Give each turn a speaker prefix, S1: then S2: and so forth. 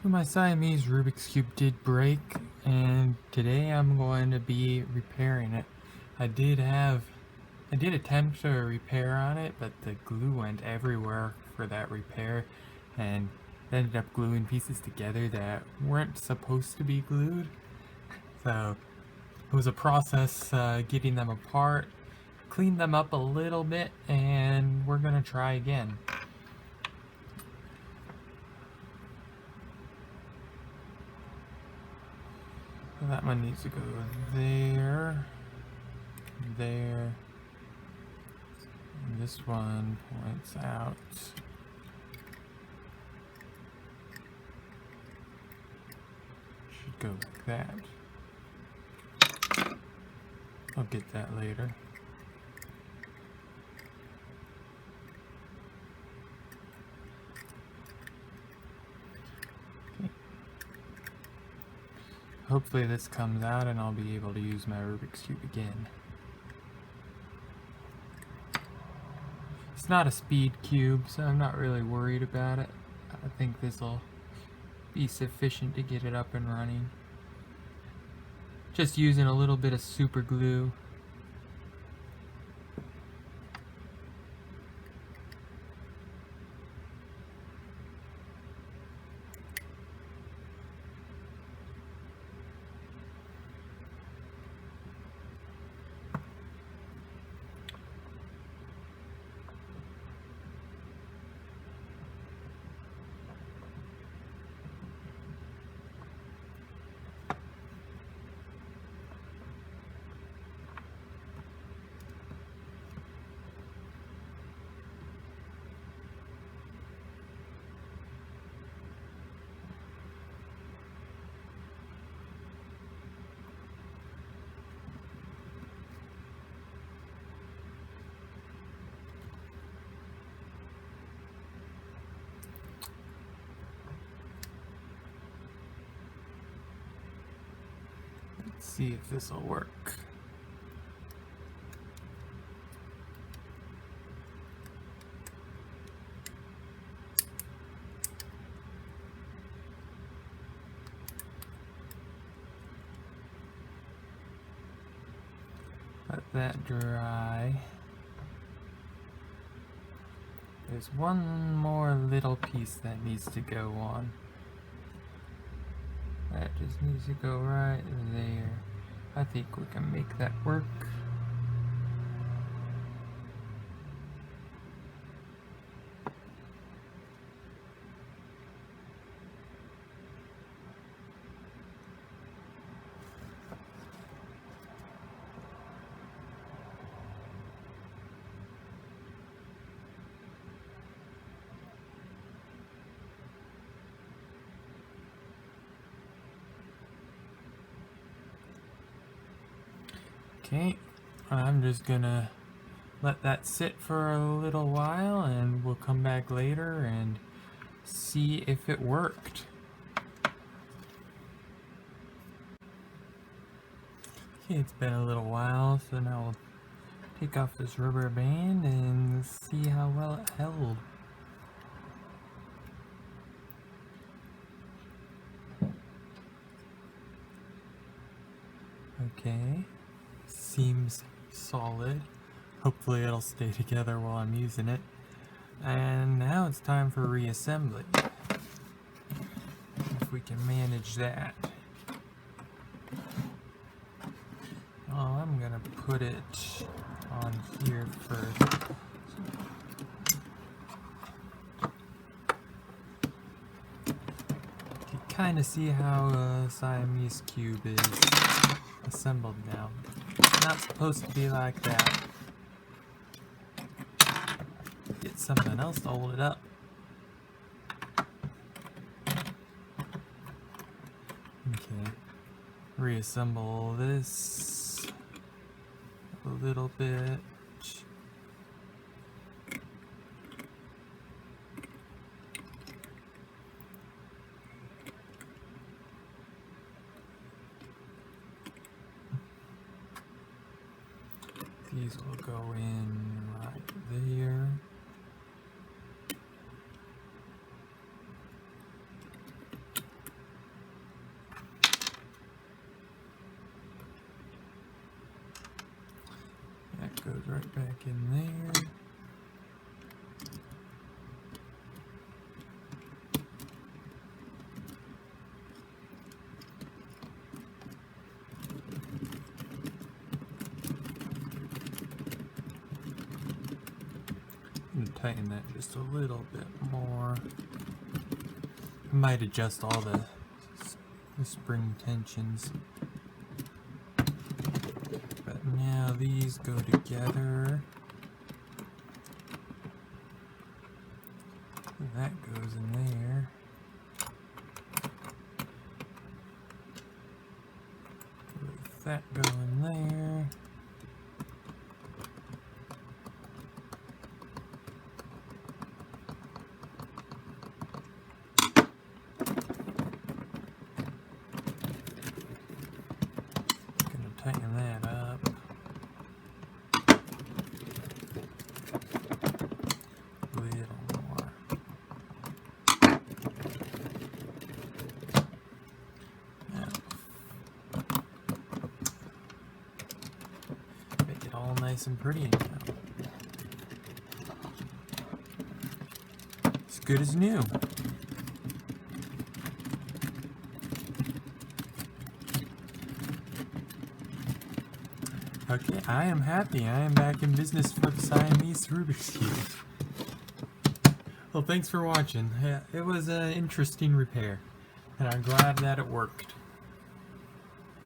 S1: So my Siamese Rubik's Cube did break, and today I'm going to be repairing it. I did attempt a repair on it, but the glue went everywhere for that repair, and ended up gluing pieces together that weren't supposed to be glued. So it was a process getting them apart, cleaned them up a little bit, and we're gonna try again. That one needs to go there, there, and this one points out. Should go like that. I'll get that later. Okay. Hopefully this comes out and I'll be able to use my Rubik's Cube again. It's not a speed cube, so I'm not really worried about it. I think this will be sufficient to get it up and running. Just using a little bit of super glue. Let's see if this will work. Let that dry. There's one more little piece that needs to go on. That just needs to go right there. I think we can make that work. Okay, I'm just gonna let that sit for a little while and we'll come back later and see if it worked. Okay, it's been a little while, so now we'll take off this rubber band and see how well it held. Okay, seems solid. Hopefully it'll stay together while I'm using it. And now it's time for reassembly. If we can manage that. Oh, I'm gonna put it on here first. You can kind of see how a Siamese cube is assembled now. It's not supposed to be like that. Get something else to hold it up. Okay. Reassemble this a little bit. These will go in right there. right back in there. Tighten that just a little bit more. I might adjust all the spring tensions. But now these go together. That goes in there. Let that go in there. Tighten that up. A little more. Now, make it all nice and pretty now. As good as new. Okay, I am happy. I am back in business for the Siamese Rubik's Cube. Well, thanks for watching. It was an interesting repair, and I'm glad that it worked.